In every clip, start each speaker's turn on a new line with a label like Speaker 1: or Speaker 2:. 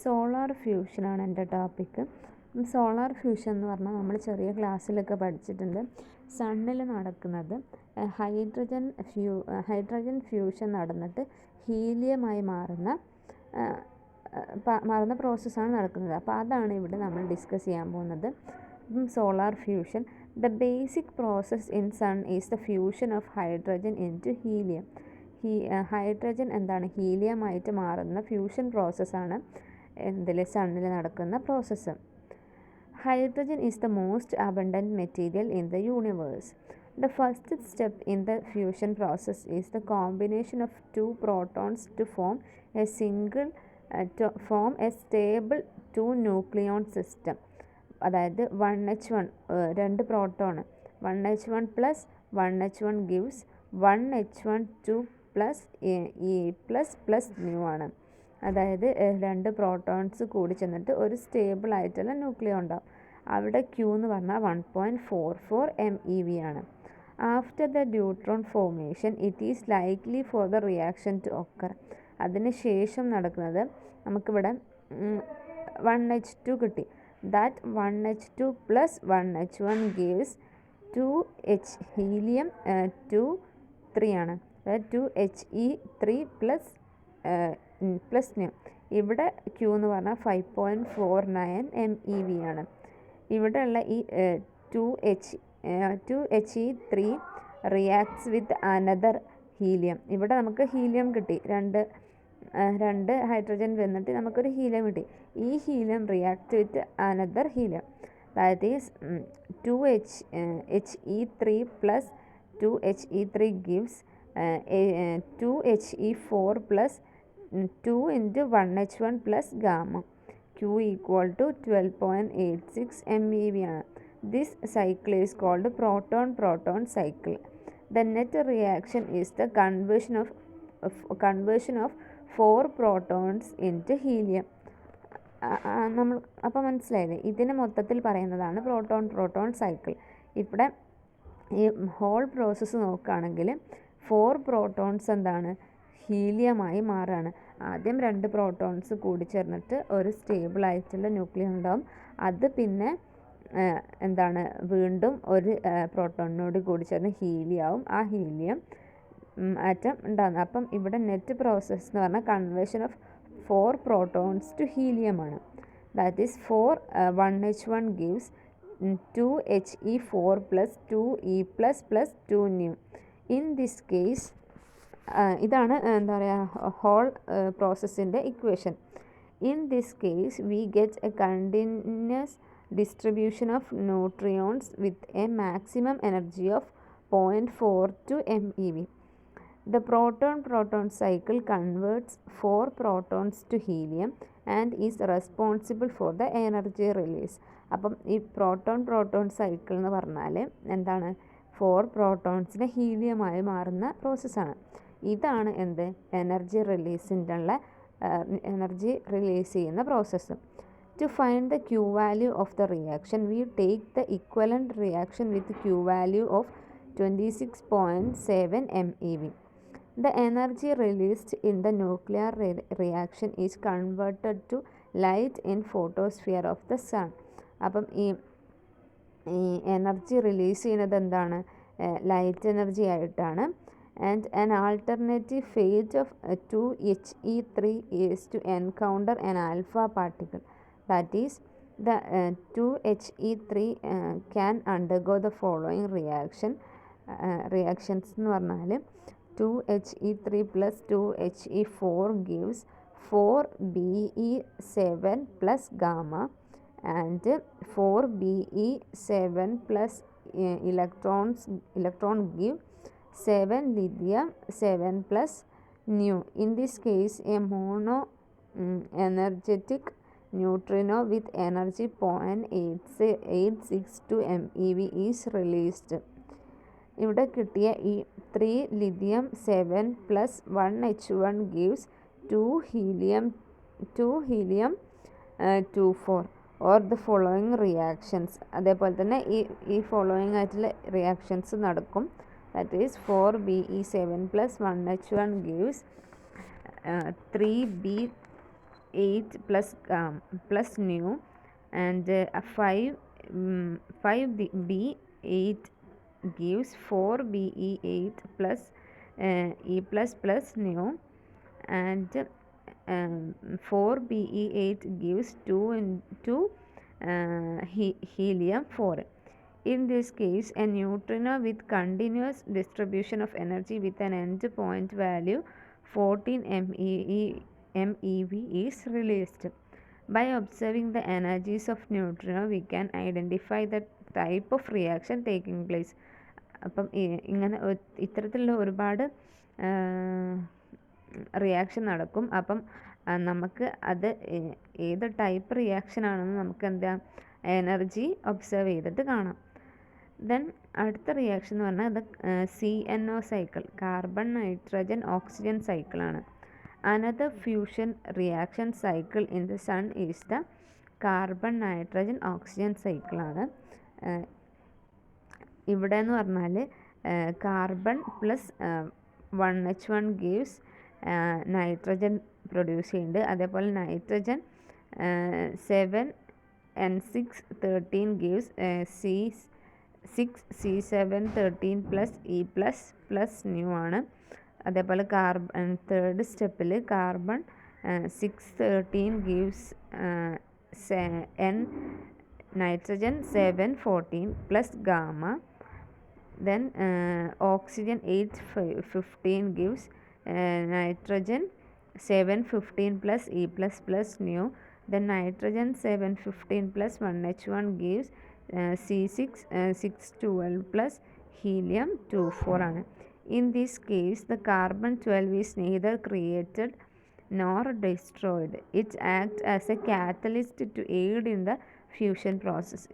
Speaker 1: Solar ഫ്യൂഷനാണ് എൻ്റെ topic. Solar fusion എന്ന് പറഞ്ഞാൽ നമ്മൾ ചെറിയ ക്ലാസ്സിലൊക്കെ പഠിച്ചിട്ടുണ്ട്. സണ്ണിൽ നടക്കുന്നത് ഹൈഡ്രജൻ ഫ്യൂഷൻ നടന്നിട്ട് ഹീലിയമായി മാറുന്ന പ്രോസസ്സാണ് നടക്കുന്നത്. അപ്പോൾ അതാണ് ഇവിടെ നമ്മൾ ഡിസ്കസ് ചെയ്യാൻ പോകുന്നത്. Solar fusion, the basic process in sun is the fusion of hydrogen into helium. Hydrogen എന്താണ് ഹീലിയമായിട്ട് മാറുന്ന ഫ്യൂഷൻ പ്രോസസ്സാണ് സണ്ണിൽ നടക്കുന്ന പ്രോസസ്സ്. Hydrogen is the most abundant material in the universe. The first step in the fusion process is the combination of two protons to form a stable two nucleon system. അതായത് 1H1 രണ്ട് proton 1H1 plus 1H1 gives 1H12 plus E plus nu ആണ്. അതായത് രണ്ട് protons കൂടി ചെന്നിട്ട് ഒരു stable ആയിട്ടുള്ള ന്യൂക്ലിയോ ഉണ്ടാവും. അവിടെ Q എന്ന് പറഞ്ഞാൽ 1.44 MeV ആണ്. After the neutron formation it is likely for the reaction to occur. അതിന് ശേഷം നടക്കുന്നത് നമുക്കിവിടെ 1H2 കിട്ടി. That 1H2 plus 1H1 gives 2H helium 2 ആണ്. അതായത് 2He3 പ്ലസ് ന്യൂ. ഇവിടെ Q എന്ന് പറഞ്ഞാൽ 5.49 MeV ആണ്. ഇവിടെയുള്ള ഈ 2He3 reacts with another helium. ഇവിടെ നമുക്ക് ഹീലിയം കിട്ടി, രണ്ട് ഹൈഡ്രജൻ വന്നിട്ട് നമുക്കൊരു ഹീലിയം കിട്ടി. ഈ helium react with another helium. That is 2He3 plus 2He3 gives 2He4 plus 2 into 1H1 plus gamma. Q equal to 12.86 MeV ആണ്. This cycle is called proton-proton cycle. The net reaction is the conversion of 4 protons into helium. നമ്മൾ അപ്പോൾ മനസ്സിലായില്ലേ, ഇതിന് മൊത്തത്തിൽ പറയുന്നതാണ് proton cycle. ഇവിടെ ഈ whole process നോക്കുകയാണെങ്കിൽ 4 പ്രോട്ടോൺസ് എന്താണ് ഹീലിയമായി മാറുകയാണ്. ആദ്യം 2 പ്രോട്ടോൺസ് കൂടി ചേർന്നിട്ട് ഒരു സ്റ്റേബിൾ ആയിട്ടുള്ള ന്യൂക്ലിയസ് ഉണ്ടാവും. അത് പിന്നെ എന്താണ് വീണ്ടും ഒരു പ്രോട്ടോണിനോട് കൂടി ചേർന്ന് ഹീലിയാവും. ആ ഹീലിയം ആറ്റം ഉണ്ടാകുന്നത്. അപ്പം ഇവിടെ നെറ്റ് പ്രോസസ്സ് എന്ന് പറഞ്ഞാൽ കൺവേർഷൻ ഓഫ് 4 പ്രോട്ടോൺസ് ടു ഹീലിയമാണ്. That is 1H1 gives 2He4 plus 2E plus 2 nu. In this case ഇതാണ് എന്താ പറയുക ഹോൾ പ്രോസസ്സിൻ്റെ equation. In this case we get a continuous distribution of neutrons with a maximum energy of 0.42 MeV. The proton-proton cycle converts 4 protons to helium and is responsible for the energy release. അപ്പം ഈ proton cycle എന്ന് പറഞ്ഞാൽ എന്താണ് 4 പ്രോട്ടോൺസിനെ ഹീലിയമായി മാറുന്ന പ്രോസസ്സാണ്. ഇതാണ് energy release ചെയ്യുന്ന process. To find the Q value of the reaction, we take the equivalent reaction with Q value of 26.7 MeV. The energy released in the nuclear reaction is converted to light in photosphere of the sun. അപ്പം ഈ energy release ചെയ്യുന്നത് എന്താണ് light energy ആയിട്ടാണ്. And an alternative fate of 2He3 is to encounter an alpha particle. That is, the 2He3 can undergo the following reactions എന്ന് പറഞ്ഞാൽ 2He3 plus 2He4 gives 4Be7 plus gamma and 4Be7 plus electron give 7 lithium 7 plus nu. In this case a mono energetic neutrino with energy 0.862 MeV is released. ഇവിടെ കിട്ടിയ ഈ 3 lithium 7 plus 1H1 gives 2 helium 24 or the following reactions. അതേപോലെ തന്നെ ഈ following ആയിട്ടുള്ള reactions നടക്കും. That is 4Be7 plus 1H1 gives 3B 8 plus nu, and 5b8 gives 4be8 plus e plus nu, and 4be8 gives 2 into helium 4. In this case, a neutrino with continuous distribution of energy with an end point value 14 MeV is released. By observing the energies of neutrino, we can identify the type of reaction taking place. അപ്പം ഇങ്ങനെ ഇത്തരത്തിലുള്ള ഒരുപാട് reaction നടക്കും. അപ്പം നമുക്ക് അത് ഏത് type reaction ആണെന്ന് നമുക്ക് എന്താ എനർജി ഒബ്സർവ് ചെയ്തിട്ട് കാണാം. ദെൻ അടുത്ത റിയാക്ഷൻ എന്ന് പറഞ്ഞാൽ അത് CNO cycle, carbon nitrogen oxygen സൈക്കിളാണ്. Another fusion reaction cycle in the sun is the carbon nitrogen oxygen സൈക്കിളാണ്. ഇവിടെ എന്ന് പറഞ്ഞാൽ carbon plus 1H1 gives nitrogen produce ചെയ്യുന്നുണ്ട്. അതേപോലെ nitrogen 7N613 gives C6C713 plus E plus nu ആണ്. അതേപോലെ third സ്റ്റെപ്പിൽ carbon 613 gives nitrogen 714 plus gamma. Then oxygen 815 gives nitrogen 715 plus E plus nu. Then nitrogen 715 plus 1H1 gives C6 612 plus helium 24 ആണ്. In this case, the carbon 12 is neither created nor destroyed. It acts as a catalyst to aid in the fusion process.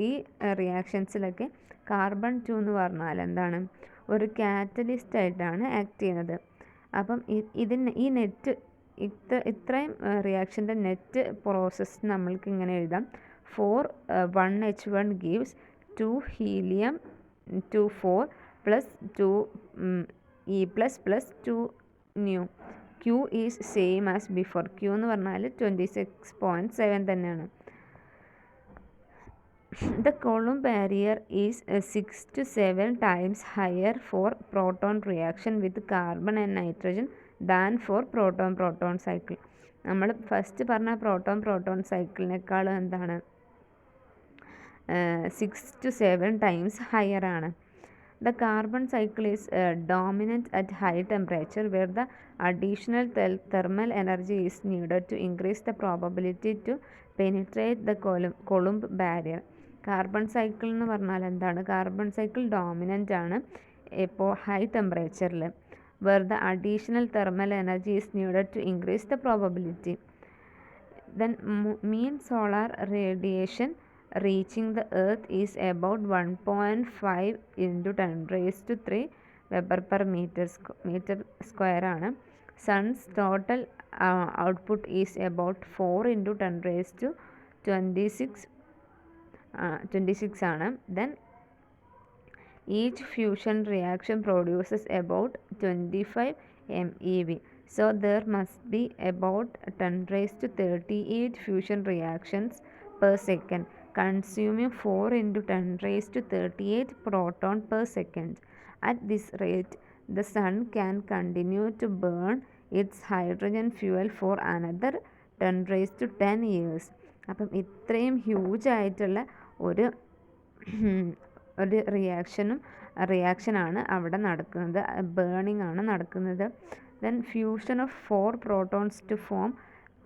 Speaker 1: ഈ റിയാക്ഷൻസിലൊക്കെ carbon 2 എന്ന് പറഞ്ഞാൽ എന്താണ്, ഒരു catalyst ആയിട്ടാണ് act ചെയ്യുന്നത്. അപ്പം ഈ നെറ്റ് ഇത്രയും റിയാക്ഷൻ്റെ നെറ്റ് പ്രോസസ്സ് നമ്മൾക്ക് ഇങ്ങനെ എഴുതാം. 1H1 gives 2 helium 24 plus 2 E plus 2 new. Q is same as before. Q എന്ന് പറഞ്ഞാൽ 26.7 തന്നെയാണ്. The Coulomb barrier is 6 to 7 times higher for proton reaction with carbon and nitrogen than for proton-proton cycle. നമ്മൾ first പറഞ്ഞ proton സൈക്കിളിനേക്കാളും എന്താണ് 6 to 7 times higher ആണ്. The carbon cycle is dominant at high temperature where the additional thermal energy is needed to increase the probability to penetrate the Coulomb barrier. Carbon cycle എന്ന് പറഞ്ഞാൽ എന്താണ്, carbon cycle dominant ആണ് ഇപ്പോൾ high ടെമ്പറേച്ചറിൽ, where the additional thermal energy is needed to increase the probability. Then mean solar radiation reaching the earth is about 1.5 into 10 raised to 3 Weber per meter square ആണ്. Sun's total output is about 4 into 10 raised to 26 ആണ്. Then each fusion reaction produces about 25 MeV. So there must be about 10 raised to 38 fusion reactions per second, consuming 4 into 10 raised to 38 proton per second. At this rate, the sun can continue to burn its hydrogen fuel for another 10 raised to 10 years. അപ്പം ഇത്രയും huge ആയിട്ടുള്ള ഒരു റിയാക്ഷനാണ് അവിടെ നടക്കുന്നത്, burning ആണ് നടക്കുന്നത്. Then fusion of 4 protons to form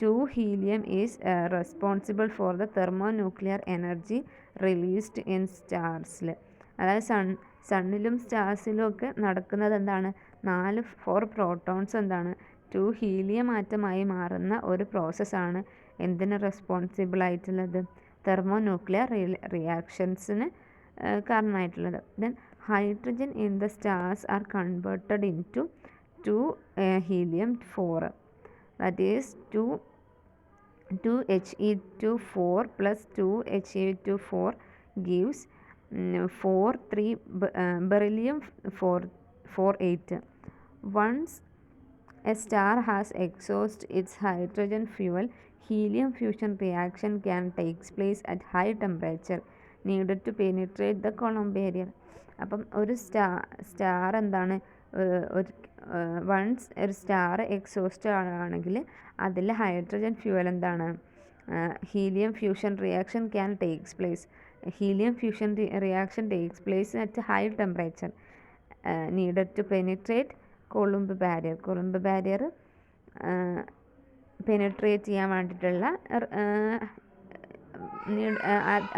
Speaker 1: 2 helium is responsible for the thermonuclear energy released in starsൽ. അതായത് സണ്ണിലും സ്റ്റാർസിലും ഒക്കെ നടക്കുന്നത് എന്താണ്, 4 പ്രോട്ടോൺസ് എന്താണ് 2 ഹീലിയം ആറ്റമായി മാറുന്ന ഒരു പ്രോസസ്സാണ് എന്തിന് റെസ്പോൺസിബിൾ ആയിട്ടുള്ളത്, തെർമോന്യൂക്ലിയർ റിയാക്ഷൻസിന് കാരണമായിട്ടുള്ളത്. Then hydrogen in the stars are converted into 2 helium 4, that is 2He24 plus 2He24 gives 4 3 beryllium 48. Once A star has exhaust its hydrogen fuel. Helium fusion reaction can take place at high temperature needed to penetrate the Coulomb barrier. അപ്പം ഒരു star എന്താണ്, ഒരു once ഒരു star exhaust ആണെങ്കിൽ അതിൽ hydrogen fuel എന്താണ്, helium fusion reaction can takes place. Helium fusion reaction takes place at high temperature needed to penetrate Coulomb barrier. Coulomb barrier penetrate ചെയ്യാൻ വേണ്ടിയിട്ടുള്ള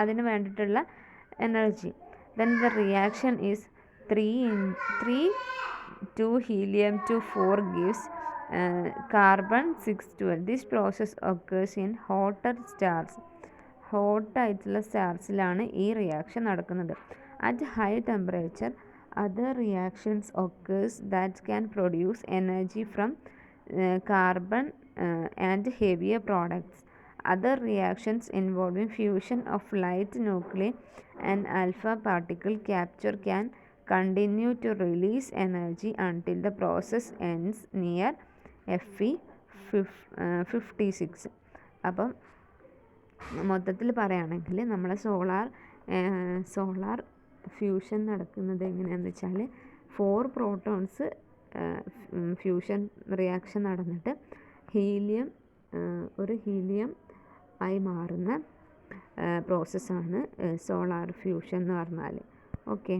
Speaker 1: അതിന് വേണ്ടിയിട്ടുള്ള energy. Then the reaction is 3 helium to 4 gives carbon 612. This process occurs in hotter stars. ഹോട്ടായിട്ടുള്ള സ്റ്റാർസിലാണ് ഈ reaction നടക്കുന്നത്. At high temperature other reactions occurs that can produce energy from carbon and heavier products. Other reactions involving fusion of light nuclei and alpha particle capture can continue to release energy until the process ends near Fe 56. അപ്പം മൊത്തത്തിൽ പറയുകയാണെങ്കിൽ നമ്മളെ solar fusion നടക്കുന്നത് എങ്ങനെയാണെന്ന് വെച്ചാൽ 4 protons fusion reaction നടന്നിട്ട് ഒരു helium ആയി മാറുന്ന പ്രോസസ്സാണ് സോളാർ ഫ്യൂഷൻ എന്ന് പറഞ്ഞാൽ. ഓക്കെ.